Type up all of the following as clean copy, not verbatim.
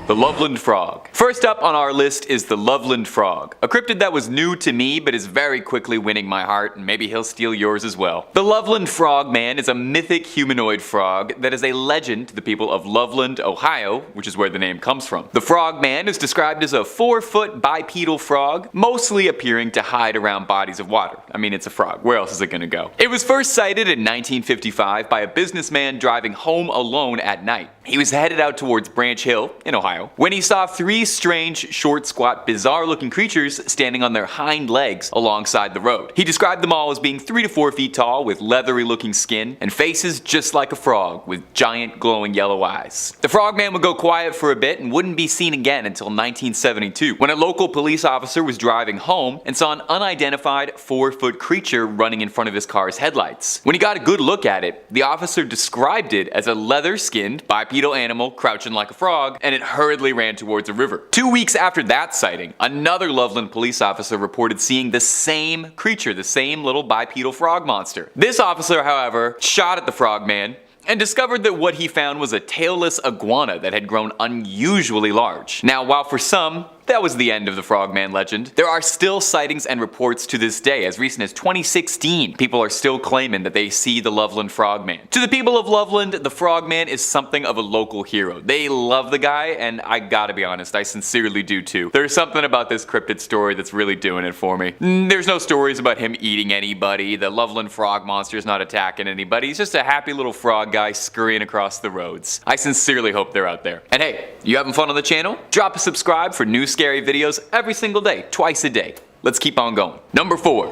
The Loveland Frog. First up on our list is the Loveland Frog, a cryptid that was new to me but is very quickly winning my heart, and maybe he'll steal yours as well. The Loveland Frogman is a mythic humanoid frog that is a legend to the people of Loveland, Ohio, which is where the name comes from. The Frogman is described as a 4-foot bipedal frog, mostly appearing to hide around bodies of water. I mean, it's a frog. Where else is it gonna go? It was first sighted in 1955 by a businessman driving home alone at night. He was headed out towards Branch Hill in Ohio when he saw 3 strange, short, squat, bizarre-looking creatures standing on their hind legs alongside the road. He described them all as being 3 to 4 feet tall with leathery-looking skin and faces just like a frog with giant glowing yellow eyes. The Frogman would go quiet for a bit and wouldn't be seen again until 1972 when a local police officer was driving home and saw an unidentified 4-foot creature running in front of his car's headlights. When he got a good look at it, the officer described it as a leather-skinned bipedal animal crouching like a frog, and it hurriedly ran towards a river. 2 weeks after that sighting, another Loveland police officer reported seeing the same creature, the same little bipedal frog monster. This officer, however, shot at the Frogman and discovered that what he found was a tailless iguana that had grown unusually large. Now, while for some, that was the end of the Frogman legend, there are still sightings and reports to this day. As recent as 2016, people are still claiming that they see the Loveland Frogman. To the people of Loveland, the Frogman is something of a local hero. They love the guy, and I gotta be honest, I sincerely do too. There's something about this cryptid story that's really doing it for me. There's no stories about him eating anybody, the Loveland Frog Monster is not attacking anybody, he's just a happy little frog guy scurrying across the roads. I sincerely hope they're out there. And hey, you having fun on the channel? Drop a subscribe for new scary videos every single day, twice a day. Let's keep on going. Number 4.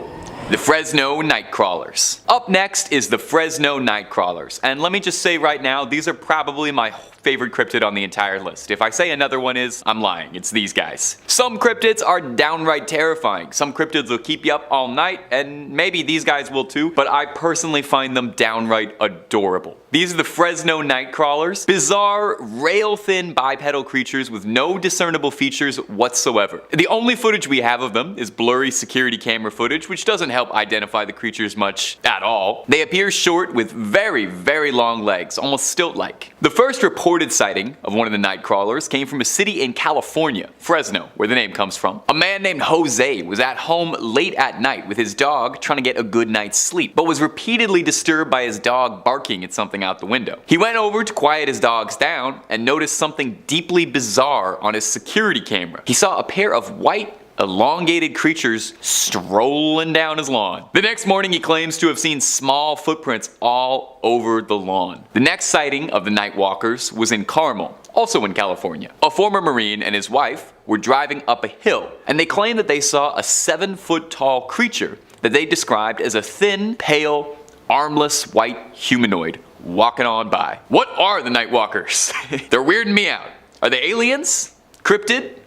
The Fresno Nightcrawlers. Up next is the Fresno Nightcrawlers, and let me just say right now, these are probably my favorite cryptid on the entire list. If I say another one is, I'm lying, it's these guys. Some cryptids are downright terrifying. Some cryptids will keep you up all night, and maybe these guys will too, but I personally find them downright adorable. These are the Fresno Nightcrawlers, bizarre, rail-thin bipedal creatures with no discernible features whatsoever. The only footage we have of them is blurry security camera footage, which doesn't help identify the creatures much at all. They appear short with very, very long legs, almost stilt-like. The first reported sighting of one of the Nightcrawlers came from a city in California, Fresno, where the name comes from. A man named Jose was at home late at night with his dog trying to get a good night's sleep, but was repeatedly disturbed by his dog barking at something out the window. He went over to quiet his dogs down and noticed something deeply bizarre on his security camera. He saw a pair of white, elongated creatures strolling down his lawn. The next morning he claims to have seen small footprints all over the lawn. The next sighting of the Nightwalkers was in Carmel, also in California. A former Marine and his wife were driving up a hill, and they claimed that they saw a 7-foot tall creature that they described as a thin, pale, armless white humanoid walking on by. What are the Nightwalkers? They're weirding me out. Are they aliens? Cryptid?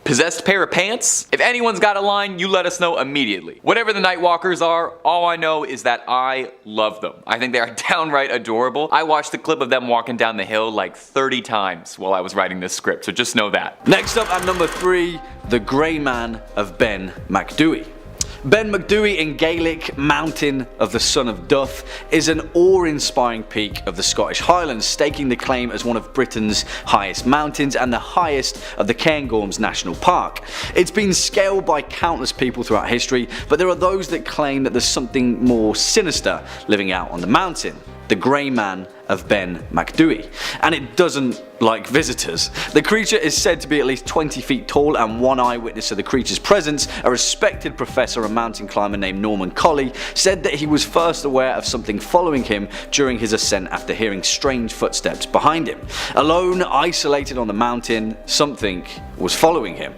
Possessed pair of pants? If anyone's got a line, you let us know immediately. Whatever the Nightwalkers are, all I know is that I love them. I think they are downright adorable. I watched the clip of them walking down the hill like 30 times while I was writing this script, so just know that. Next up at number 3, the Grey Man of Ben Macdui. Ben Macdui in Gaelic, Mountain of the Son of Duff, is an awe-inspiring peak of the Scottish Highlands, staking the claim as one of Britain's highest mountains and the highest of the Cairngorms National Park. It's been scaled by countless people throughout history, but there are those that claim that there's something more sinister living out on the mountain. The Grey Man of Ben Macdui, and it doesn't like visitors. The creature is said to be at least 20 feet tall, and one eyewitness of the creature's presence, a respected professor and mountain climber named Norman Colley, said that he was first aware of something following him during his ascent after hearing strange footsteps behind him. Alone, isolated on the mountain, something was following him.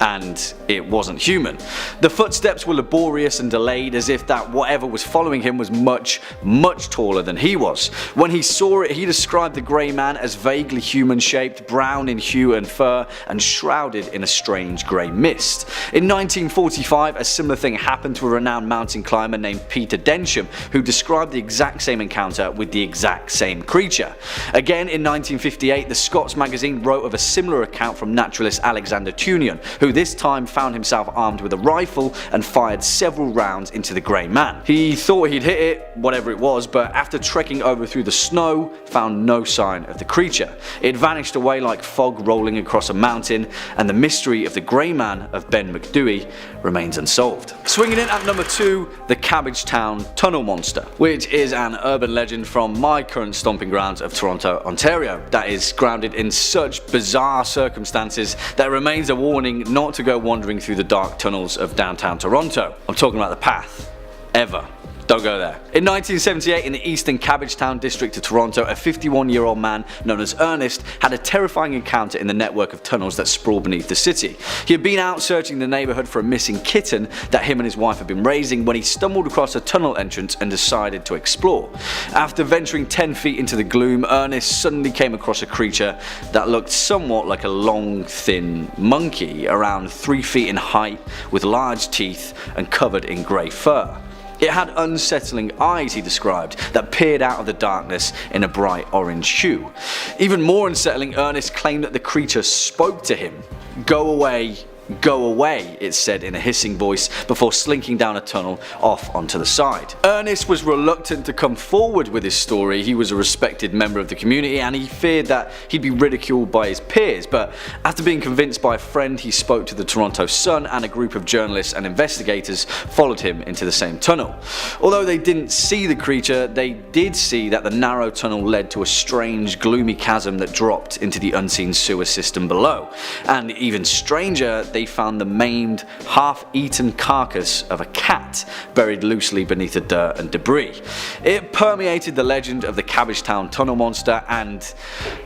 And it wasn't human. The footsteps were laborious and delayed, as if that whatever was following him was much, much taller than he was. When he saw it, he described the Grey Man as vaguely human-shaped, brown in hue and fur, and shrouded in a strange grey mist. In 1945, a similar thing happened to a renowned mountain climber named Peter Densham, who described the exact same encounter with the exact same creature. Again, in 1958, the Scots magazine wrote of a similar account from naturalist Alexander Tunion, who who this time found himself armed with a rifle and fired several rounds into the grey man. He thought he'd hit it, whatever it was, but after trekking over through the snow, found no sign of the creature. It vanished away like fog rolling across a mountain, and the mystery of the grey man of Ben Macdui remains unsolved. Swinging in at number 2, the Cabbage Town Tunnel Monster, which is an urban legend from my current stomping grounds of Toronto, Ontario, that is grounded in such bizarre circumstances that it remains a warning not to go wandering through the dark tunnels of downtown Toronto. I'm talking about the path. Ever. Don't go there. In 1978, in the eastern Cabbage Town district of Toronto, a 51-year-old man known as Ernest had a terrifying encounter in the network of tunnels that sprawl beneath the city. He had been out searching the neighbourhood for a missing kitten that him and his wife had been raising when he stumbled across a tunnel entrance and decided to explore. After venturing 10 feet into the gloom, Ernest suddenly came across a creature that looked somewhat like a long, thin monkey, around 3 feet in height, with large teeth and covered in grey fur. It had unsettling eyes, he described, that peered out of the darkness in a bright orange hue. Even more unsettling, Ernest claimed that the creature spoke to him. "Go away, go away," it said in a hissing voice before slinking down a tunnel off onto the side. Ernest was reluctant to come forward with his story. He was a respected member of the community and he feared that he'd be ridiculed by his peers, but after being convinced by a friend, he spoke to the Toronto Sun, and a group of journalists and investigators followed him into the same tunnel. Although they didn't see the creature, they did see that the narrow tunnel led to a strange, gloomy chasm that dropped into the unseen sewer system below. And even stranger, they found the maimed, half-eaten carcass of a cat buried loosely beneath the dirt and debris. It permeated the legend of the Cabbage Town Tunnel Monster, and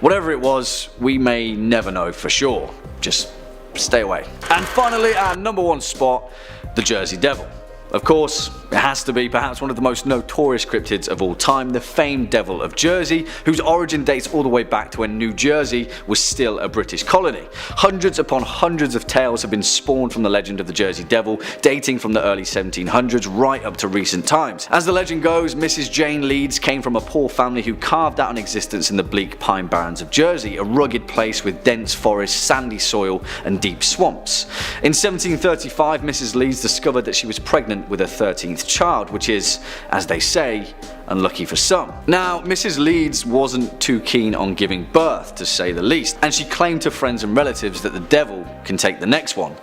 whatever it was, we may never know for sure. Just stay away. And finally, our number 1 spot, the Jersey Devil. Of course, it has to be perhaps one of the most notorious cryptids of all time, the famed Devil of Jersey, whose origin dates all the way back to when New Jersey was still a British colony. Hundreds upon hundreds of tales have been spawned from the legend of the Jersey Devil, dating from the early 1700s right up to recent times. As the legend goes, Mrs. Jane Leeds came from a poor family who carved out an existence in the bleak pine barrens of Jersey, a rugged place with dense forests, sandy soil and deep swamps. In 1735, Mrs. Leeds discovered that she was pregnant with a 13th child, which is, as they say, unlucky for some. Now, Mrs. Leeds wasn't too keen on giving birth, to say the least, and she claimed to friends and relatives that the devil can take the next one.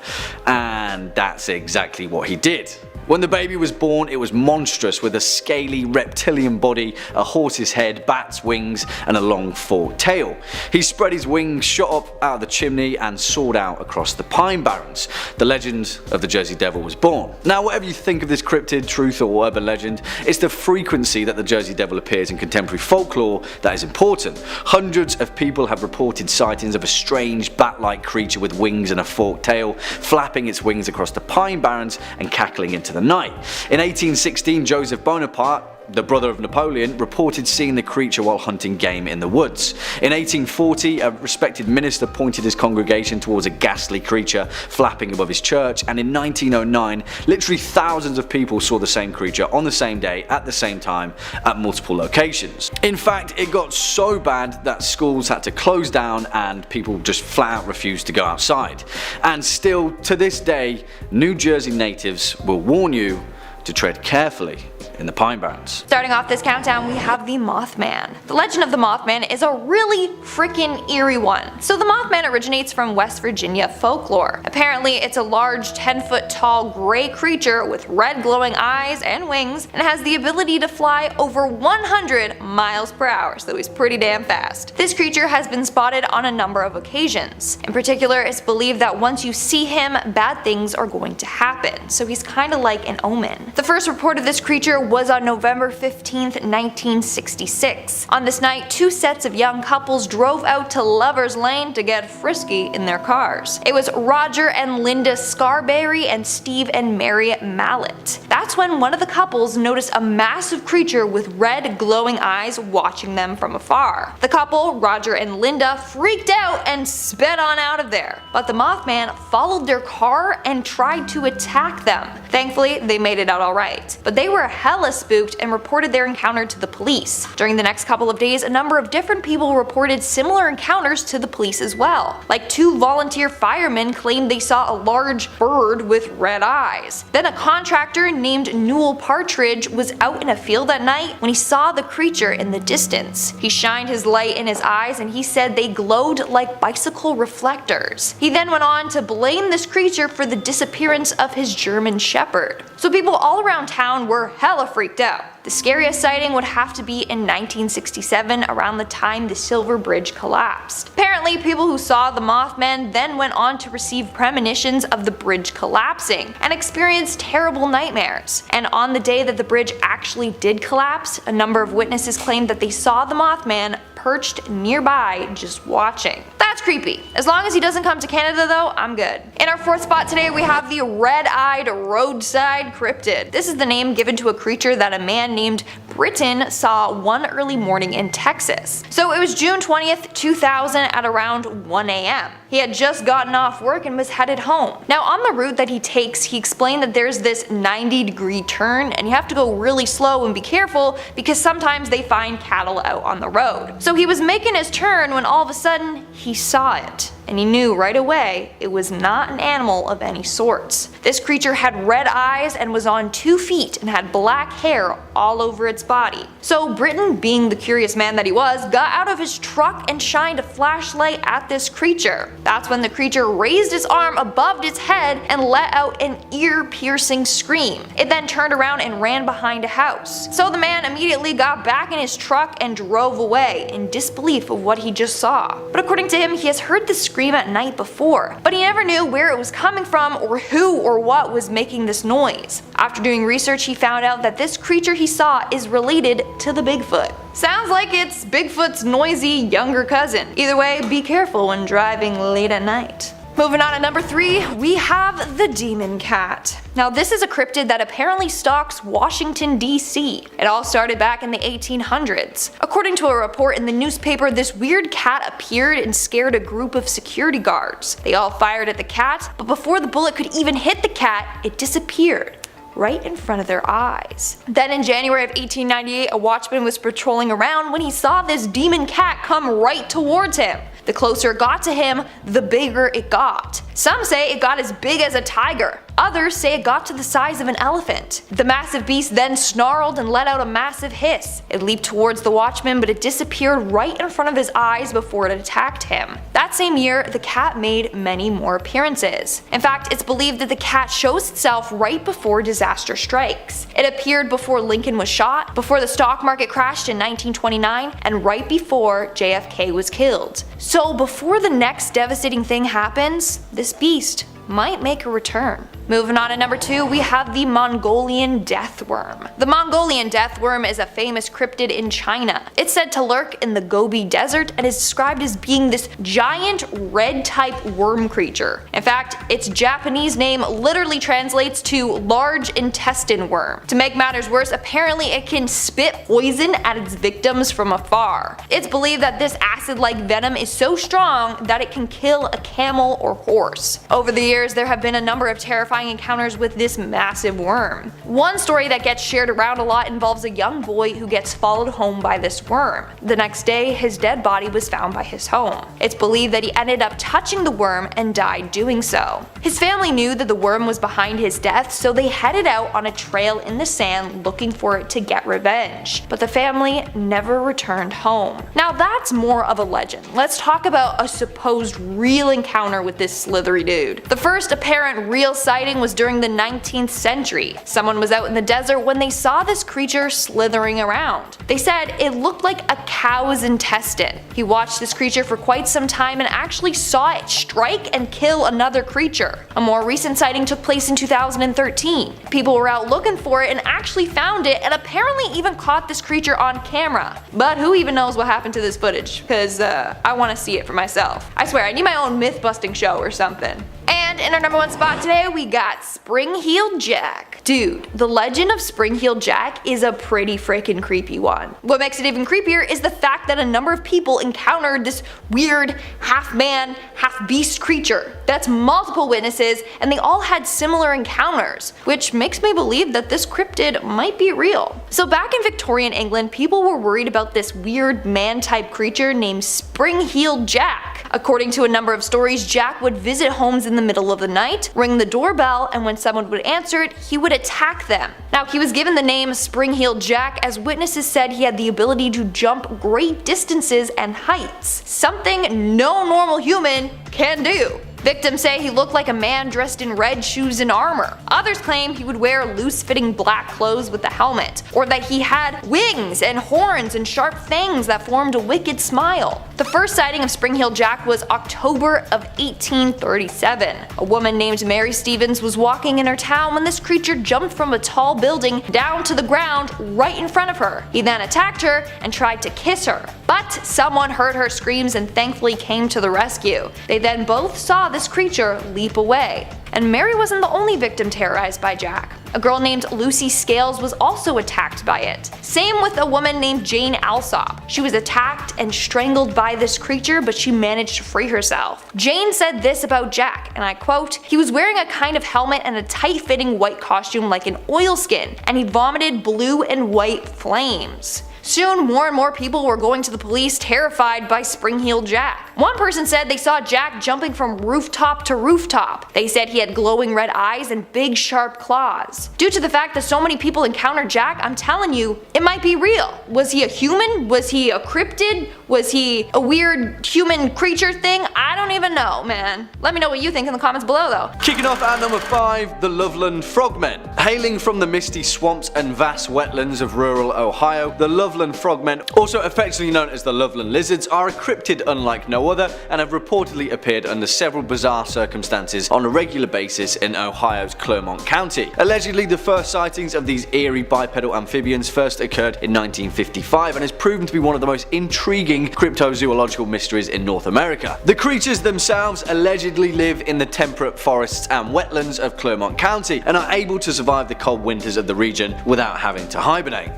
And that's exactly what he did. When the baby was born, it was monstrous, with a scaly reptilian body, a horse's head, bat's wings and a long forked tail. He spread his wings, shot up out of the chimney and soared out across the pine barrens. The legend of the Jersey Devil was born. Now, whatever you think of this cryptid, truth or urban legend, it's the frequency that the Jersey Devil appears in contemporary folklore that is important. Hundreds of people have reported sightings of a strange bat-like creature with wings and a forked tail, flapping its wings across the pine barrens and cackling into the night. In 1816, Joseph Bonaparte, the brother of Napoleon, reported seeing the creature while hunting game in the woods. In 1840, a respected minister pointed his congregation towards a ghastly creature flapping above his church, and in 1909, literally thousands of people saw the same creature on the same day at the same time at multiple locations. In fact, it got so bad that schools had to close down and people just flat out refused to go outside. And still, to this day, New Jersey natives will warn you to tread carefully in the pine barrens. Starting off this countdown, we have the Mothman. The legend of the Mothman is a really freaking eerie one. So the Mothman originates from West Virginia folklore. Apparently, it's a large 10-foot tall gray creature with red glowing eyes and wings, and has the ability to fly over 100 miles per hour, so he's pretty damn fast. This creature has been spotted on a number of occasions. In particular, it's believed that once you see him, bad things are going to happen, so he's kinda like an omen. The first report of this creature was on November 15th, 1966. On this night, 2 sets of young couples drove out to Lover's Lane to get frisky in their cars. It was Roger and Linda Scarberry and Steve and Mary Mallet. That's when one of the couples noticed a massive creature with red glowing eyes watching them from afar. The couple, Roger and Linda, freaked out and sped on out of there, but the Mothman followed their car and tried to attack them. Thankfully, they made it out out alright. But they were hella spooked and reported their encounter to the police. During the next couple of days, a number of different people reported similar encounters to the police as well. Like 2 volunteer firemen claimed they saw a large bird with red eyes. Then a contractor named Newell Partridge was out in a field at night when he saw the creature in the distance. He shined his light in his eyes and he said they glowed like bicycle reflectors. He then went on to blame this creature for the disappearance of his German Shepherd. So people all around town were hella freaked out. The scariest sighting would have to be in 1967, around the time the Silver Bridge collapsed. Apparently, people who saw the Mothman then went on to receive premonitions of the bridge collapsing and experienced terrible nightmares. And on the day that the bridge actually did collapse, a number of witnesses claimed that they saw the Mothman perched nearby just watching. That's creepy. As long as he doesn't come to Canada though, I'm good. In our 4th spot today we have the red-eyed roadside cryptid. This is the name given to a creature that a man named Britton saw one early morning in Texas. So it was June 20th, 2000 at around 1 a.m. He had just gotten off work and was headed home. Now on the route that he takes, he explained that there's this 90-degree turn and you have to go really slow and be careful because sometimes they find cattle out on the road. So he was making his turn when all of a sudden he saw it. And he knew right away it was not an animal of any sorts. This creature had red eyes and was on 2 feet and had black hair all over its body. So Britton, being the curious man that he was, got out of his truck and shined a flashlight at this creature. That's when the creature raised its arm above its head and let out an ear-piercing scream. It then turned around and ran behind a house. So the man immediately got back in his truck and drove away in disbelief of what he just saw. But according to him, he has heard the scream at night before, but he never knew where it was coming from or who or what was making this noise. After doing research, he found out that this creature he saw is related to the Bigfoot. Sounds like it's Bigfoot's noisy younger cousin. Either way, be careful when driving late at night. Moving on to number 3, we have the demon cat. Now this is a cryptid that apparently stalks Washington, D.C. It all started back in the 1800s. According to a report in the newspaper, this weird cat appeared and scared a group of security guards. They all fired at the cat, but before the bullet could even hit the cat, it disappeared right in front of their eyes. Then in January of 1898, a watchman was patrolling around when he saw this demon cat come right towards him. The closer it got to him, the bigger it got. Some say it got as big as a tiger. Others say it got to the size of an elephant. The massive beast then snarled and let out a massive hiss. It leaped towards the watchman, but it disappeared right in front of his eyes before it attacked him. That same year, the cat made many more appearances. In fact, it's believed that the cat shows itself right before disaster strikes. It appeared before Lincoln was shot, before the stock market crashed in 1929, and right before JFK was killed. So before the next devastating thing happens, this beast might make a return. Moving on to number 2, we have the Mongolian deathworm. The Mongolian deathworm is a famous cryptid in China. It's said to lurk in the Gobi Desert and is described as being this giant red-type worm creature. In fact, its Japanese name literally translates to large intestine worm. To make matters worse, apparently it can spit poison at its victims from afar. It's believed that this acid-like venom is so strong that it can kill a camel or horse. Over the years, there have been a number of terrifying encounters with this massive worm. One story that gets shared around a lot involves a young boy who gets followed home by this worm. The next day, his dead body was found by his home. It's believed that he ended up touching the worm and died doing so. His family knew that the worm was behind his death, so they headed out on a trail in the sand looking for it to get revenge. But the family never returned home. Now that's more of a legend. Let's talk about a supposed real encounter with this slithery dude. The first apparent real sighting was during the 19th century. Someone was out in the desert when they saw this creature slithering around. They said it looked like a cow's intestine. He watched this creature for quite some time and actually saw it strike and kill another creature. A more recent sighting took place in 2013. People were out looking for it and actually found it and apparently even caught this creature on camera. But who even knows what happened to this footage? Because I want to see it for myself. I swear, I need my own myth-busting show or something. And And in our number 1 spot today, we got Spring-Heeled Jack. Dude, the legend of Spring-Heeled Jack is a pretty freaking creepy one. What makes it even creepier is the fact that a number of people encountered this weird half-man, half-beast creature. That's multiple witnesses, and they all had similar encounters, which makes me believe that this cryptid might be real. So back in Victorian England, people were worried about this weird man-type creature named Spring-Heeled Jack. According to a number of stories, Jack would visit homes in the middle of the night, ring the doorbell, and when someone would answer it, he would attack them. Now, he was given the name Spring-Heeled Jack as witnesses said he had the ability to jump great distances and heights, something no normal human can do. Victims say he looked like a man dressed in red shoes and armor. Others claim he would wear loose-fitting black clothes with a helmet, or that he had wings and horns and sharp fangs that formed a wicked smile. The first sighting of Spring-Heeled Jack was October of 1837. A woman named Mary Stevens was walking in her town when this creature jumped from a tall building down to the ground right in front of her. He then attacked her and tried to kiss her, but someone heard her screams and thankfully came to the rescue. They then both saw this creature leap away. And Mary wasn't the only victim terrorized by Jack. A girl named Lucy Scales was also attacked by it. Same with a woman named Jane Alsop. She was attacked and strangled by this creature, but she managed to free herself. Jane said this about Jack, and I quote, "He was wearing a kind of helmet and a tight-fitting white costume like an oilskin, and he vomited blue and white flames." Soon, more and more people were going to the police terrified by Spring-Heeled Jack. One person said they saw Jack jumping from rooftop to rooftop. They said he had glowing red eyes and big sharp claws. Due to the fact that so many people encountered Jack, I'm telling you, it might be real. Was he a human? Was he a cryptid? Was he a weird human creature thing? I don't even know, man. Let me know what you think in the comments below though. Kicking off at number 5, the Loveland Frogmen. Hailing from the misty swamps and vast wetlands of rural Ohio, the Loveland Frogmen, also affectionately known as the Loveland Lizards, are a cryptid unlike no other and have reportedly appeared under several bizarre circumstances on a regular basis in Ohio's Clermont County. Allegedly, the first sightings of these eerie bipedal amphibians first occurred in 1955 and has proven to be one of the most intriguing cryptozoological mysteries in North America. The creatures themselves allegedly live in the temperate forests and wetlands of Clermont County and are able to survive the cold winters of the region without having to hibernate.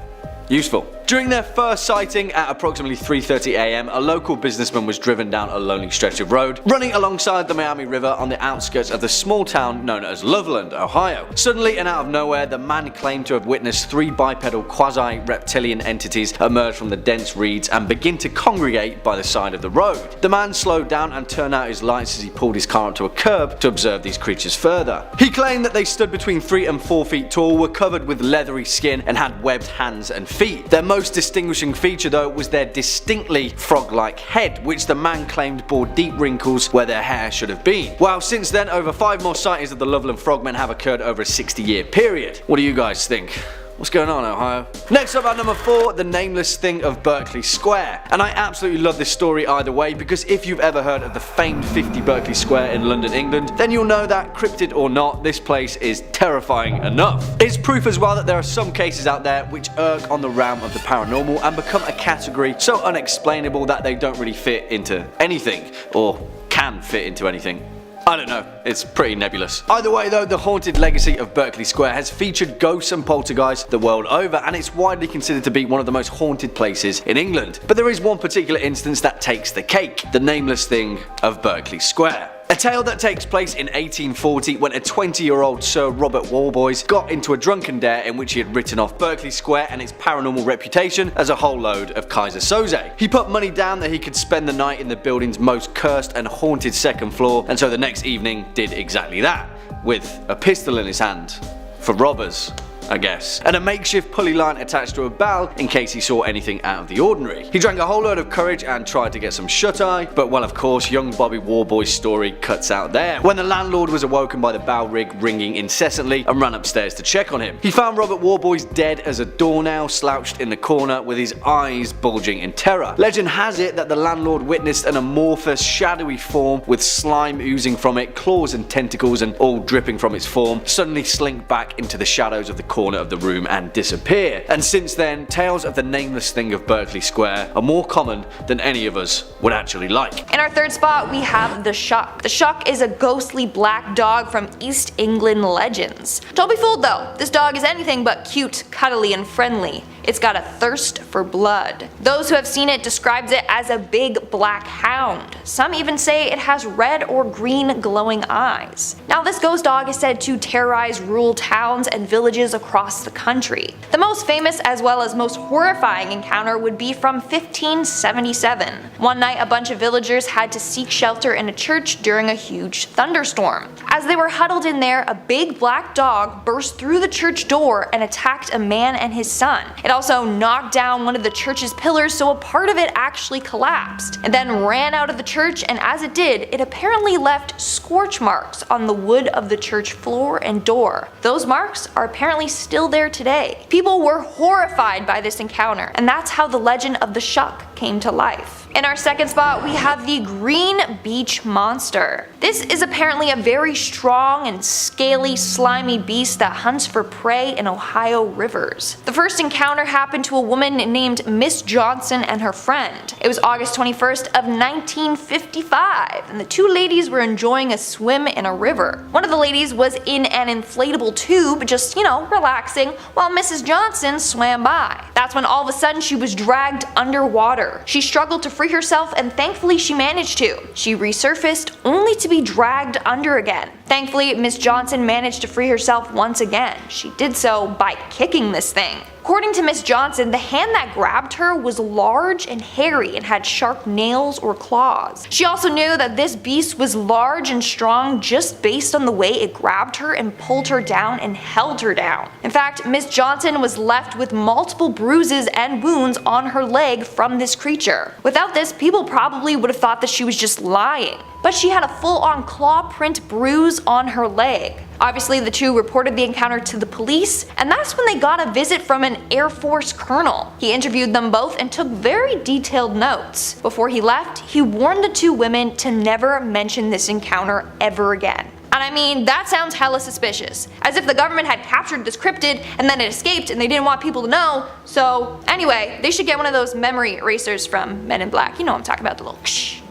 Useful. During their first sighting at approximately 3:30 AM, a local businessman was driven down a lonely stretch of road, running alongside the Miami River on the outskirts of the small town known as Loveland, Ohio. Suddenly and out of nowhere, the man claimed to have witnessed 3 bipedal quasi-reptilian entities emerge from the dense reeds and begin to congregate by the side of the road. The man slowed down and turned out his lights as he pulled his car onto a curb to observe these creatures further. He claimed that they stood between 3 and 4 feet tall, were covered with leathery skin, and had webbed hands and feet. Their most distinguishing feature though was their distinctly frog-like head, which the man claimed bore deep wrinkles where their hair should have been. Well, since then, over 5 more sightings of the Loveland Frogmen have occurred over a 60-year period. What do you guys think? What's going on, Ohio? Next up at number 4, the nameless thing of Berkeley Square. And I absolutely love this story either way, because if you've ever heard of the famed 50 Berkeley Square in London, England, then you'll know that, cryptid or not, this place is terrifying enough. It's proof as well that there are some cases out there which irk on the realm of the paranormal and become a category so unexplainable that they don't really fit into anything, or can fit into anything. I don't know, it's pretty nebulous. Either way though, the haunted legacy of Berkeley Square has featured ghosts and poltergeists the world over, and it's widely considered to be one of the most haunted places in England. But there is one particular instance that takes the cake, the nameless thing of Berkeley Square. A tale that takes place in 1840 when a 20-year-old Sir Robert Warboys got into a drunken dare in which he had written off Berkeley Square and its paranormal reputation as a whole load of Kaiser Soze. He put money down that he could spend the night in the building's most cursed and haunted second floor, and so the next evening did exactly that, with a pistol in his hand. For robbers, I guess, and a makeshift pulley line attached to a bell in case he saw anything out of the ordinary. He drank a whole load of courage and tried to get some shut-eye, but well, of course, young Bobby Warboy's story cuts out there when the landlord was awoken by the bell rig ringing incessantly and ran upstairs to check on him. He found Robert Warboys dead as a doornail, slouched in the corner with his eyes bulging in terror. Legend has it that the landlord witnessed an amorphous, shadowy form with slime oozing from it, claws and tentacles and all dripping from its form, suddenly slink back into the shadows of the corner of the room and disappear. And since then, tales of the nameless thing of Berkeley Square are more common than any of us would actually like. In our third spot, we have the Shuck. The Shuck is a ghostly black dog from East England legends. Don't be fooled though, this dog is anything but cute, cuddly, and friendly. It's got a thirst for blood. Those who have seen it describes it as a big black hound. Some even say it has red or green glowing eyes. Now this ghost dog is said to terrorize rural towns and villages across the country. The most famous as well as most horrifying encounter would be from 1577. One night a bunch of villagers had to seek shelter in a church during a huge thunderstorm. As they were huddled in there, a big black dog burst through the church door and attacked a man and his son. It also knocked down one of the church's pillars, so a part of it actually collapsed, and then ran out of the church, and as it did, it apparently left scorch marks on the wood of the church floor and door. Those marks are apparently still there today. People were horrified by this encounter, and that's how the legend of the Shuck came to life. In our second spot, we have the Green Beach Monster. This is apparently a very strong and scaly, slimy beast that hunts for prey in Ohio rivers. The first encounter happened to a woman named Miss Johnson and her friend. It was August 21st of 1955, and the two ladies were enjoying a swim in a river. One of the ladies was in an inflatable tube, just, relaxing, while Mrs. Johnson swam by. That's when all of a sudden she was dragged underwater. She struggled to free herself, and thankfully she managed to. She resurfaced only to be dragged under again. Thankfully, Miss Johnson managed to free herself once again. She did so by kicking this thing. According to Miss Johnson, the hand that grabbed her was large and hairy and had sharp nails or claws. She also knew that this beast was large and strong just based on the way it grabbed her and pulled her down and held her down. In fact, Miss Johnson was left with multiple bruises and wounds on her leg from this creature. Without this, people probably would have thought that she was just lying. But she had a full-on claw print bruise on her leg. Obviously, the two reported the encounter to the police, and that's when they got a visit from an Air Force colonel. He interviewed them both and took very detailed notes. Before he left, he warned the two women to never mention this encounter ever again. And I mean, that sounds hella suspicious. As if the government had captured this cryptid and then it escaped and they didn't want people to know. So anyway, they should get one of those memory erasers from Men in Black. You know what I'm talking about, the little ksh.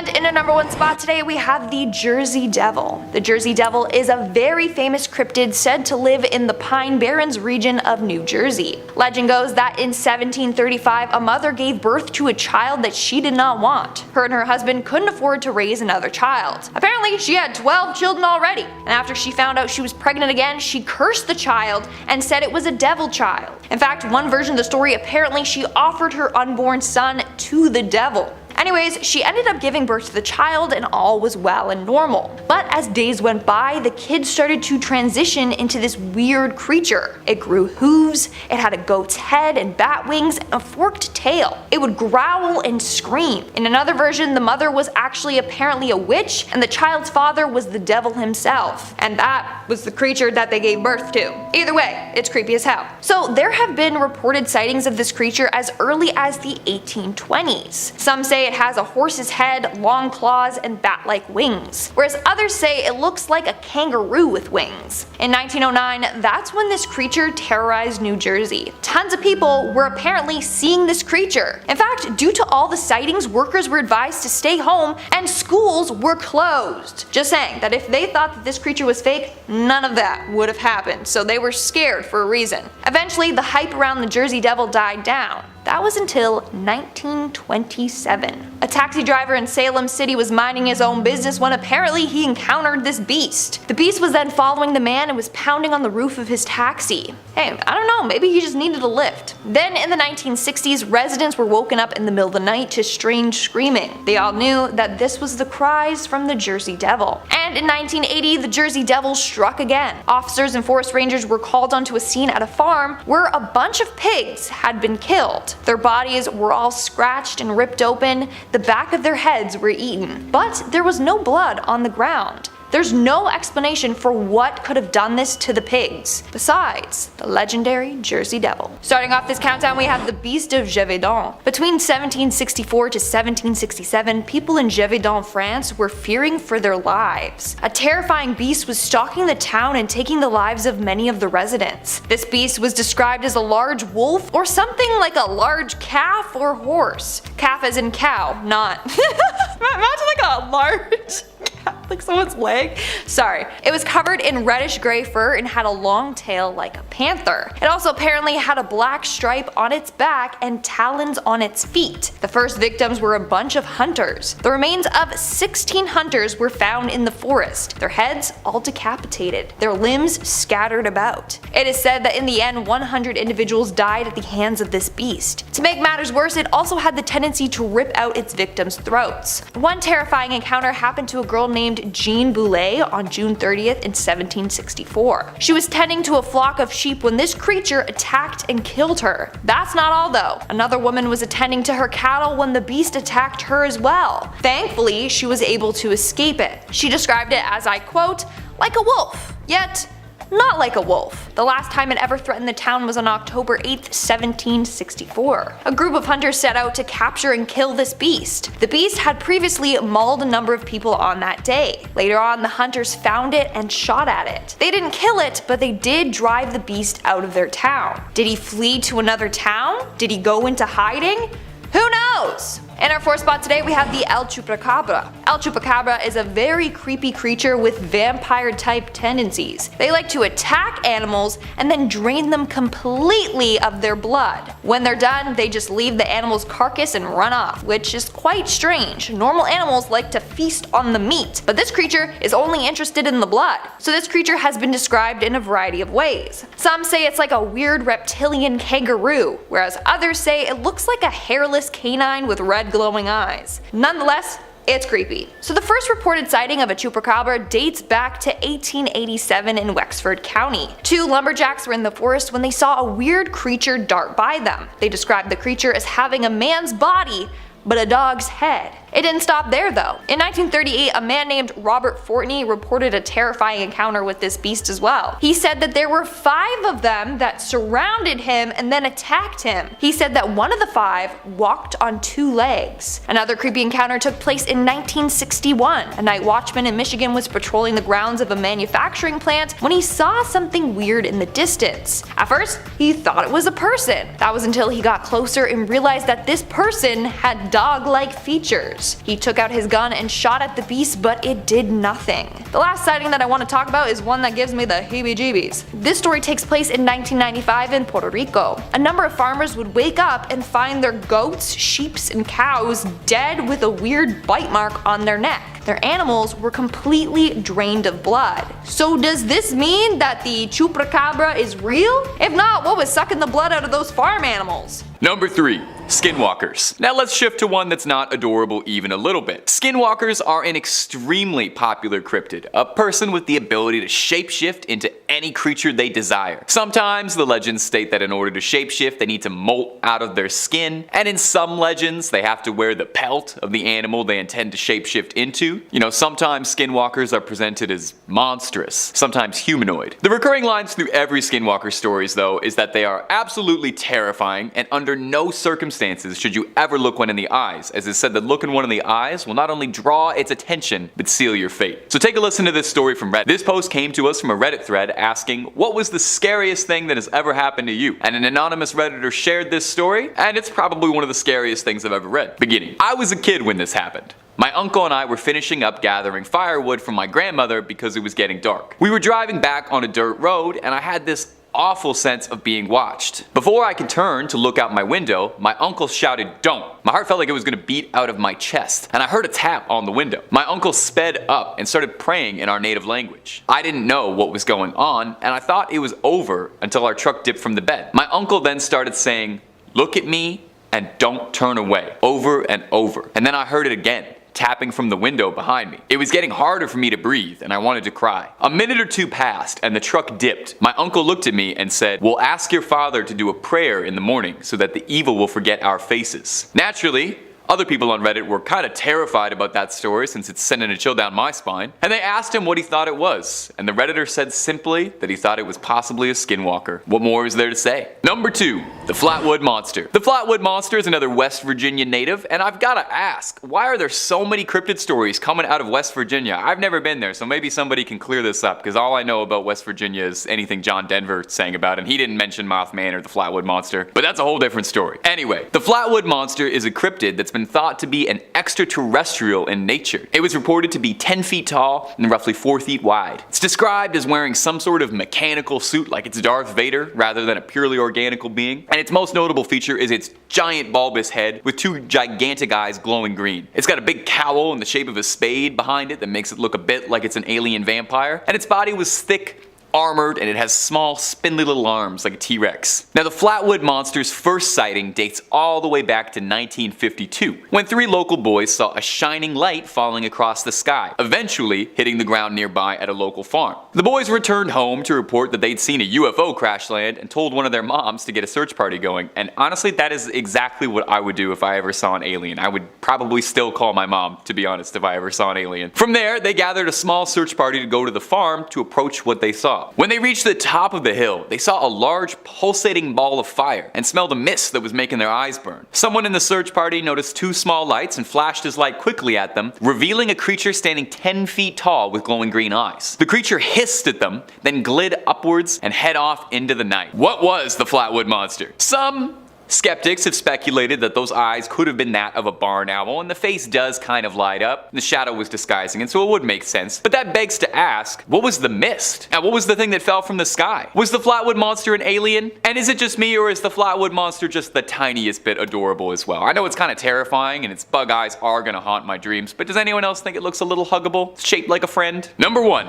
And in a number one spot today, we have the Jersey Devil. The Jersey Devil is a very famous cryptid said to live in the Pine Barrens region of New Jersey. Legend goes that in 1735, a mother gave birth to a child that she did not want. Her and her husband couldn't afford to raise another child. Apparently, she had 12 children already, and after she found out she was pregnant again, she cursed the child and said it was a devil child. In fact, one version of the story, apparently she offered her unborn son to the devil. Anyways, she ended up giving birth to the child and all was well and normal. But as days went by, the kid started to transition into this weird creature. It grew hooves, it had a goat's head and bat wings and a forked tail. It would growl and scream. In another version, the mother was actually apparently a witch and the child's father was the devil himself. And that was the creature that they gave birth to. Either way, it's creepy as hell. So there have been reported sightings of this creature as early as the 1820s. Some say it has a horse's head, long claws, and bat-like wings, whereas others say it looks like a kangaroo with wings. In 1909, that's when this creature terrorized New Jersey. Tons of people were apparently seeing this creature. In fact, due to all the sightings, workers were advised to stay home and schools were closed. Just saying that if they thought that this creature was fake, none of that would have happened, so they were scared for a reason. Eventually, the hype around the Jersey Devil died down. That was until 1927. A taxi driver in Salem City was minding his own business when apparently he encountered this beast. The beast was then following the man and was pounding on the roof of his taxi. Hey, I don't know, maybe he just needed a lift. Then in the 1960s, residents were woken up in the middle of the night to strange screaming. They all knew that this was the cries from the Jersey Devil. And in 1980, the Jersey Devil struck again. Officers and forest rangers were called onto a scene at a farm where a bunch of pigs had been killed. Their bodies were all scratched and ripped open, the back of their heads were eaten, but there was no blood on the ground. There's no explanation for what could have done this to the pigs, besides the legendary Jersey Devil. Starting off this countdown, we have the Beast of Gévaudan. Between 1764 to 1767, people in Gévaudan, France were fearing for their lives. A terrifying beast was stalking the town and taking the lives of many of the residents. This beast was described as a large wolf or something like a large calf or horse. Calf as in cow, not. Imagine like a large calf, like someone's leg. Sorry. It was covered in reddish gray fur and had a long tail like a panther. It also apparently had a black stripe on its back and talons on its feet. The first victims were a bunch of hunters. The remains of 16 hunters were found in the forest, their heads all decapitated, their limbs scattered about. It is said that in the end 100 individuals died at the hands of this beast. To make matters worse, it also had the tendency to rip out its victims' throats. One terrifying encounter happened to a girl named Jean Boulet on June 30th in 1764. She was tending to a flock of sheep when this creature attacked and killed her. That's not all though. Another woman was attending to her cattle when the beast attacked her as well. Thankfully, she was able to escape it. She described it as, I quote, like a wolf, yet not like a wolf. The last time it ever threatened the town was on October 8th, 1764. A group of hunters set out to capture and kill this beast. The beast had previously mauled a number of people on that day. Later on, the hunters found it and shot at it. They didn't kill it, but they did drive the beast out of their town. Did he flee to another town? Did he go into hiding? Who knows? In our fourth spot today, we have the El Chupacabra. El Chupacabra is a very creepy creature with vampire-type tendencies. They like to attack animals and then drain them completely of their blood. When they're done, they just leave the animal's carcass and run off, which is quite strange. Normal animals like to feast on the meat, but this creature is only interested in the blood. So this creature has been described in a variety of ways. Some say it's like a weird reptilian kangaroo, whereas others say it looks like a hairless canine with red glowing eyes. Nonetheless, it's creepy. So the first reported sighting of a chupacabra dates back to 1887 in Wexford County. Two lumberjacks were in the forest when they saw a weird creature dart by them. They described the creature as having a man's body, but a dog's head. It didn't stop there though. In 1938, a man named Robert Fortney reported a terrifying encounter with this beast as well. He said that there were 5 of them that surrounded him and then attacked him. He said that one of the 5 walked on 2 legs. Another creepy encounter took place in 1961. A night watchman in Michigan was patrolling the grounds of a manufacturing plant when he saw something weird in the distance. At first, he thought it was a person. That was until he got closer and realized that this person had dog-like features. He took out his gun and shot at the beast, but it did nothing. The last sighting that I want to talk about is one that gives me the heebie-jeebies. This story takes place in 1995 in Puerto Rico. A number of farmers would wake up and find their goats, sheep, and cows dead with a weird bite mark on their neck. Their animals were completely drained of blood. So does this mean that the chupacabra is real? If not, what was sucking the blood out of those farm animals? Number 3. Skinwalkers. Now let's shift to one that's not adorable even a little bit. Skinwalkers are an extremely popular cryptid, a person with the ability to shapeshift into any creature they desire. Sometimes the legends state that in order to shapeshift they need to molt out of their skin, and in some legends they have to wear the pelt of the animal they intend to shapeshift into. You know, sometimes skinwalkers are presented as monstrous, sometimes humanoid. The recurring lines through every skinwalker stories though is that they are absolutely terrifying and under no circumstances should you ever look one in the eyes, as it's said that looking one in the eyes will not only draw its attention, but seal your fate. So take a listen to this story from Reddit. This post came to us from a Reddit thread asking, what was the scariest thing that has ever happened to you? And an anonymous Redditor shared this story, and it's probably one of the scariest things I've ever read. Beginning. I was a kid when this happened. My uncle and I were finishing up gathering firewood from my grandmother because it was getting dark. We were driving back on a dirt road, and I had this awful sense of being watched. Before I could turn to look out my window, my uncle shouted, "Don't." My heart felt like it was gonna beat out of my chest, and I heard a tap on the window. My uncle sped up and started praying in our native language. I didn't know what was going on, and I thought it was over until our truck dipped from the bed. My uncle then started saying, "Look at me and don't turn away," over and over. And then I heard it again, tapping from the window behind me. It was getting harder for me to breathe and I wanted to cry. A minute or two passed and the truck dipped. My uncle looked at me and said, "We'll ask your father to do a prayer in the morning so that the evil will forget our faces." Naturally, Other people on Reddit were kinda terrified about that story since it's sending a chill down my spine, and they asked him what he thought it was, and the Redditor said simply that he thought it was possibly a skinwalker. What more is there to say? Number 2. The Flatwood Monster. The Flatwood Monster is another West Virginia native, and I've gotta ask, why are there so many cryptid stories coming out of West Virginia? I've never been there, so maybe somebody can clear this up, because all I know about West Virginia is anything John Denver sang about, and he didn't mention Mothman or the Flatwood Monster, but that's a whole different story. Anyway, the Flatwood Monster is a cryptid that's been thought to be an extraterrestrial in nature. It was reported to be 10 feet tall and roughly 4 feet wide. It's described as wearing some sort of mechanical suit like it's Darth Vader rather than a purely organical being, and its most notable feature is its giant bulbous head with 2 gigantic eyes glowing green. It's got a big cowl in the shape of a spade behind it that makes it look a bit like it's an alien vampire, and its body was thick, armored, and it has small, spindly little arms like a T-Rex. Now, the Flatwood Monster's first sighting dates all the way back to 1952, when 3 local boys saw a shining light falling across the sky, eventually hitting the ground nearby at a local farm. The boys returned home to report that they'd seen a UFO crash land and told one of their moms to get a search party going, and honestly, that is exactly what I would do if I ever saw an alien. I would probably still call my mom, to be honest, if I ever saw an alien. From there, they gathered a small search party to go to the farm to approach what they saw. When they reached the top of the hill, they saw a large pulsating ball of fire and smelled a mist that was making their eyes burn. Someone in the search party noticed 2 small lights and flashed his light quickly at them, revealing a creature standing 10 feet tall with glowing green eyes. The creature hissed at them, then glid upwards and head off into the night. What was the Flatwood Monster? Some skeptics have speculated that those eyes could have been that of a barn owl, and the face does kind of light up. The shadow was disguising it, so it would make sense. But that begs to ask, what was the mist? And what was the thing that fell from the sky? Was the Flatwood Monster an alien? And is it just me, or is the Flatwood Monster just the tiniest bit adorable as well? I know it's kind of terrifying, and its bug eyes are gonna haunt my dreams, but does anyone else think it looks a little huggable? Shaped like a friend? Number 1.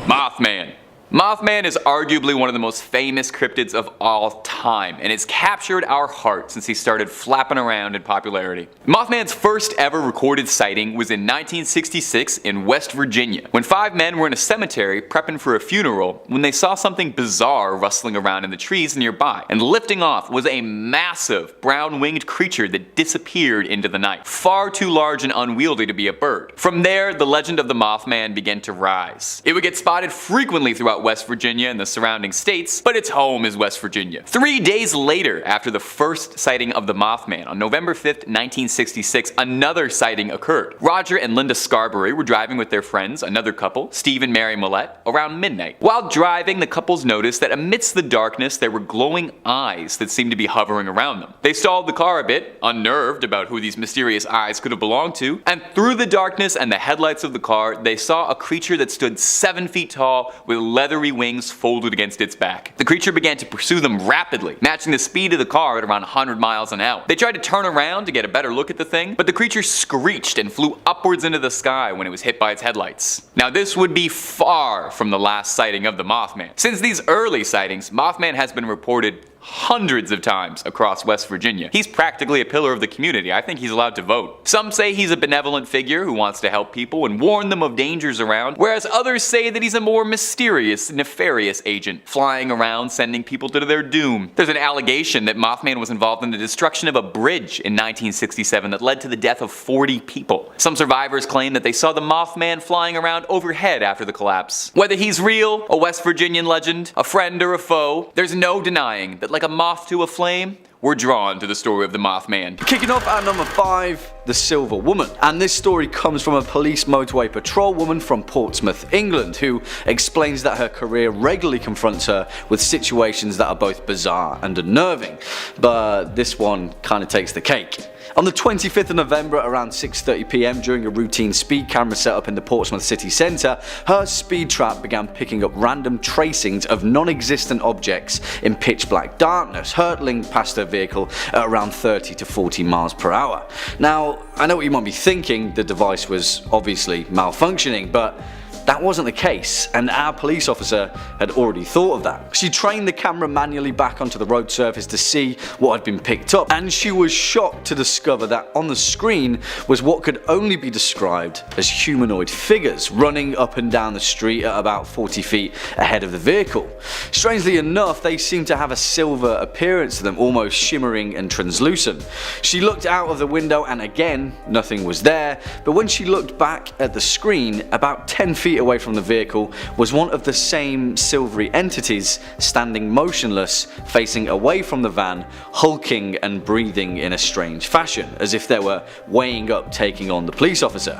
Mothman. Mothman is arguably one of the most famous cryptids of all time, and it's captured our heart since he started flapping around in popularity. Mothman's first ever recorded sighting was in 1966 in West Virginia, when 5 men were in a cemetery prepping for a funeral when they saw something bizarre rustling around in the trees nearby, and lifting off was a massive brown-winged creature that disappeared into the night, far too large and unwieldy to be a bird. From there, the legend of the Mothman began to rise. It would get spotted frequently throughout West Virginia and the surrounding states, but its home is West Virginia. 3 days later, after the first sighting of the Mothman, on November 5th, 1966, another sighting occurred. Roger and Linda Scarberry were driving with their friends, another couple, Steve and Mary Millette, around midnight. While driving, the couples noticed that amidst the darkness there were glowing eyes that seemed to be hovering around them. They stalled the car a bit, unnerved about who these mysterious eyes could have belonged to, and through the darkness and the headlights of the car, they saw a creature that stood 7 feet tall with leathery wings folded against its back. The creature began to pursue them rapidly, matching the speed of the car at around 100 miles an hour. They tried to turn around to get a better look at the thing, but the creature screeched and flew upwards into the sky when it was hit by its headlights. Now, this would be far from the last sighting of the Mothman. Since these early sightings, Mothman has been reported hundreds of times across West Virginia. He's practically a pillar of the community. I think he's allowed to vote. Some say he's a benevolent figure who wants to help people and warn them of dangers around, whereas others say that he's a more mysterious, nefarious agent, flying around sending people to their doom. There's an allegation that Mothman was involved in the destruction of a bridge in 1967 that led to the death of 40 people. Some survivors claim that they saw the Mothman flying around overhead after the collapse. Whether he's real, a West Virginian legend, a friend or a foe, there's no denying that like a moth to a flame, we're drawn to the story of the Mothman. Kicking off at number 5, the Silver Woman. And this story comes from a police motorway patrol woman from Portsmouth, England, who explains that her career regularly confronts her with situations that are both bizarre and unnerving. But this one kind of takes the cake. On the 25th of November around 6:30 PM during a routine speed camera setup in the Portsmouth city centre, her speed trap began picking up random tracings of non-existent objects in pitch black darkness, hurtling past her vehicle at around 30 to 40 miles per hour. Now, I know what you might be thinking, the device was obviously malfunctioning, but that wasn't the case, and our police officer had already thought of that. She trained the camera manually back onto the road surface to see what had been picked up, and she was shocked to discover that on the screen was what could only be described as humanoid figures running up and down the street at about 40 feet ahead of the vehicle. Strangely enough, they seemed to have a silver appearance to them, almost shimmering and translucent. She looked out of the window and again, nothing was there, but when she looked back at the screen, about 10 feet away from the vehicle was one of the same silvery entities standing motionless, facing away from the van, hulking and breathing in a strange fashion, as if they were weighing up taking on the police officer.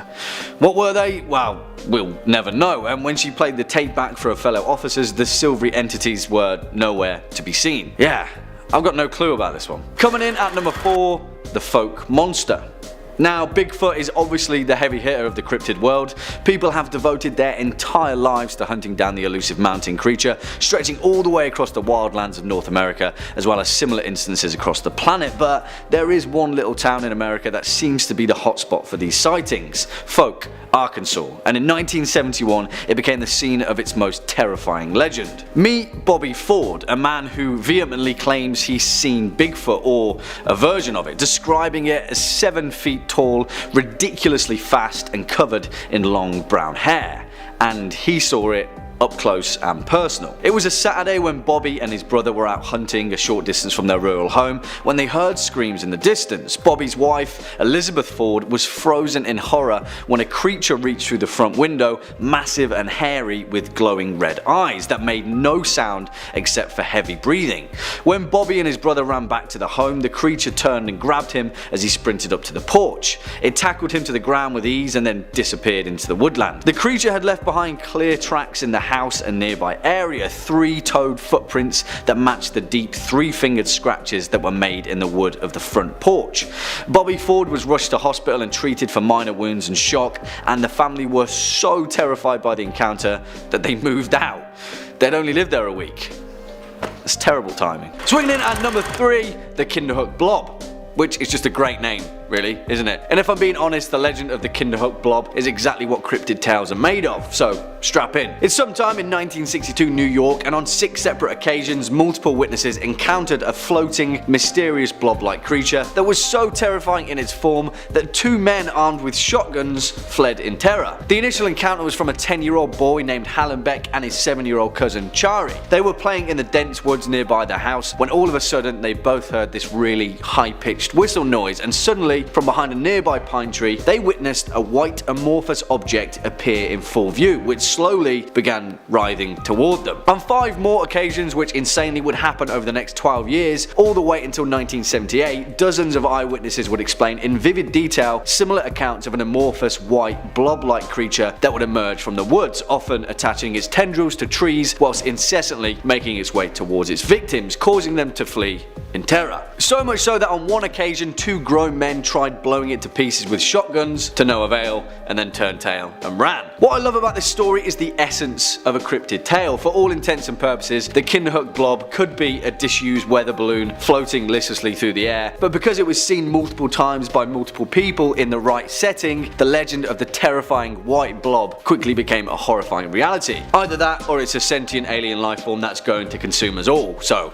What were they? Well, we'll never know, and when she played the tape back for her fellow officers, the silvery entities were nowhere to be seen. Yeah, I've got no clue about this one. Coming in at number 4, the folk monster. Now, Bigfoot is obviously the heavy hitter of the cryptid world. People have devoted their entire lives to hunting down the elusive mountain creature, stretching all the way across the wildlands of North America, as well as similar instances across the planet. But there is one little town in America that seems to be the hotspot for these sightings: Folk, Arkansas, and in 1971 it became the scene of its most terrifying legend. Meet Bobby Ford, a man who vehemently claims he's seen Bigfoot, or a version of it, describing it as 7 feet tall, ridiculously fast, and covered in long brown hair. And he saw it up close and personal. It was a Saturday when Bobby and his brother were out hunting a short distance from their rural home when they heard screams in the distance. Bobby's wife, Elizabeth Ford, was frozen in horror when a creature reached through the front window, massive and hairy with glowing red eyes that made no sound except for heavy breathing. When Bobby and his brother ran back to the home, the creature turned and grabbed him as he sprinted up to the porch. It tackled him to the ground with ease and then disappeared into the woodland. The creature had left behind clear tracks in the house and nearby area, 3-toed footprints that matched the deep 3-fingered scratches that were made in the wood of the front porch. Bobby Ford was rushed to hospital and treated for minor wounds and shock, and the family were so terrified by the encounter that they moved out. They'd only lived there a week. That's terrible timing. Swinging in at number 3, the Kinderhook Blob, which is just a great name, really, isn't it? And if I'm being honest, the legend of the Kinderhook Blob is exactly what cryptid tales are made of, so strap in. It's sometime in 1962 New York, and on 6 separate occasions, multiple witnesses encountered a floating, mysterious blob-like creature that was so terrifying in its form that 2 men armed with shotguns fled in terror. The initial encounter was from a 10-year-old boy named Hallenbeck and his 7-year-old cousin Chari. They were playing in the dense woods nearby their house when all of a sudden they both heard this really high-pitched whistle noise, and suddenly, from behind a nearby pine tree, they witnessed a white amorphous object appear in full view, which slowly began writhing toward them. On 5 more occasions, which insanely would happen over the next 12 years, all the way until 1978, dozens of eyewitnesses would explain in vivid detail similar accounts of an amorphous white blob-like creature that would emerge from the woods, often attaching its tendrils to trees whilst incessantly making its way towards its victims, causing them to flee in terror. So much so that on one occasion 2 grown men tried blowing it to pieces with shotguns to no avail, and then turned tail and ran. What I love about this story is the essence of a cryptid tale. For all intents and purposes, the Kinderhook Blob could be a disused weather balloon floating listlessly through the air, but because it was seen multiple times by multiple people in the right setting, the legend of the terrifying white blob quickly became a horrifying reality. Either that, or it's a sentient alien life form that's going to consume us all, so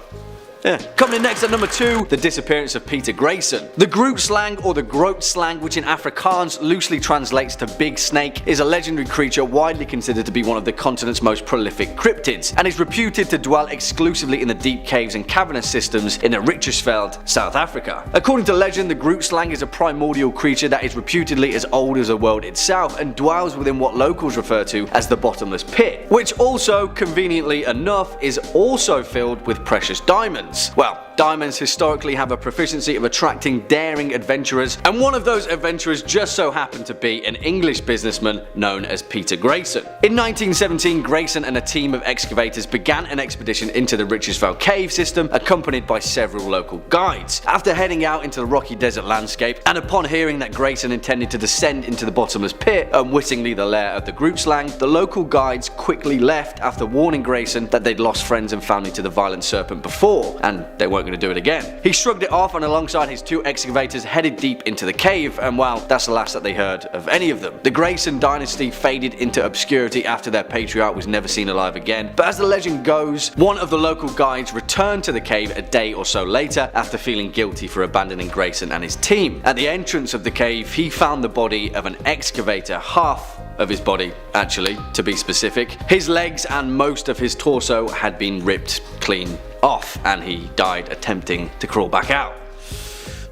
yeah. Coming in next at number 2, the disappearance of Peter Grayson. The Groot-Slang, or the Groot-Slang, which in Afrikaans loosely translates to big snake, is a legendary creature widely considered to be one of the continent's most prolific cryptids, and is reputed to dwell exclusively in the deep caves and cavernous systems in the Richtersveld, South Africa. According to legend, the Groot-Slang is a primordial creature that is reputedly as old as the world itself, and dwells within what locals refer to as the bottomless pit, which also, conveniently enough, is also filled with precious diamonds. Well, diamonds historically have a proficiency of attracting daring adventurers, and one of those adventurers just so happened to be an English businessman known as Peter Grayson. In 1917, Grayson and a team of excavators began an expedition into the Richtersveld cave system, accompanied by several local guides. After heading out into the rocky desert landscape, and upon hearing that Grayson intended to descend into the bottomless pit, unwittingly the lair of the Groot-Slang, the local guides quickly left after warning Grayson that they'd lost friends and family to the violent serpent before, and they weren't weren't going to do it again. He shrugged it off and alongside his 2 excavators headed deep into the cave, and well, that's the last that they heard of any of them. The Grayson dynasty faded into obscurity after their patriarch was never seen alive again, but as the legend goes, one of the local guides returned to the cave a day or so later after feeling guilty for abandoning Grayson and his team. At the entrance of the cave, he found the body of an excavator, half of his body actually, to be specific. His legs and most of his torso had been ripped clean off, and he died attempting to crawl back out.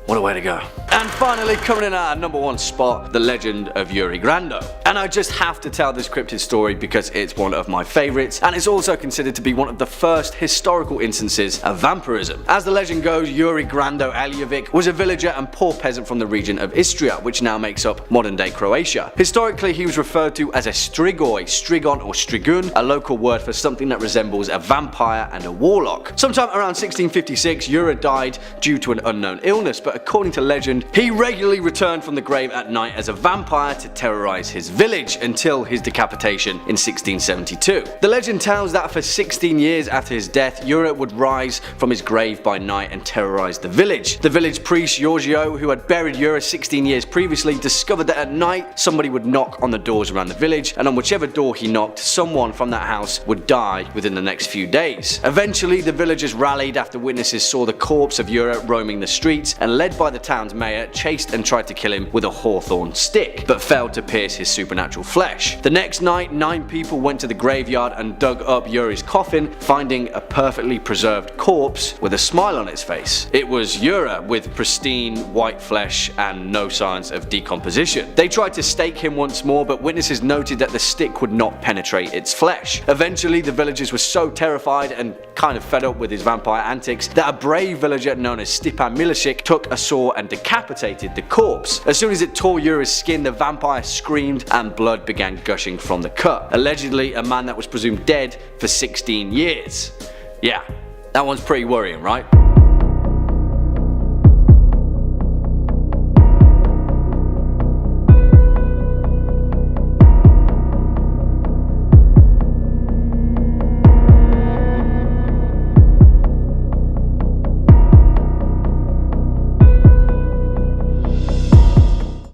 What a way to go. And finally, coming in at our number 1 spot, the legend of Yuri Grando. And I just have to tell this cryptid story because it's one of my favourites, and it's also considered to be one of the first historical instances of vampirism. As the legend goes, Yuri Grando Aljovic was a villager and poor peasant from the region of Istria, which now makes up modern day Croatia. Historically, he was referred to as a strigoi, strigon or strigun, a local word for something that resembles a vampire and a warlock. Sometime around 1656, Yuri died due to an unknown illness, but according to legend, he regularly returned from the grave at night as a vampire to terrorize his village until his decapitation in 1672. The legend tells that for 16 years after his death, Yuri would rise from his grave by night and terrorize the village. The village priest Giorgio, who had buried Yuri 16 years previously, discovered that at night somebody would knock on the doors around the village, and on whichever door he knocked, someone from that house would die within the next few days. Eventually, the villagers rallied after witnesses saw the corpse of Yuri roaming the streets, and led by the town's mayor, chased and tried to kill him with a hawthorn stick, but failed to pierce his supernatural flesh. The next night, 9 people went to the graveyard and dug up Yuri's coffin, finding a perfectly preserved corpse with a smile on its face. It was Yuri with pristine white flesh and no signs of decomposition. They tried to stake him once more, but witnesses noted that the stick would not penetrate its flesh. Eventually, the villagers were so terrified and kind of fed up with his vampire antics that a brave villager known as Stipan Milicic took a saw and decapitated the corpse. As soon as it tore Yuri's skin, the vampire screamed and blood began gushing from the cut. Allegedly, a man that was presumed dead for 16 years. Yeah. That one's pretty worrying, right?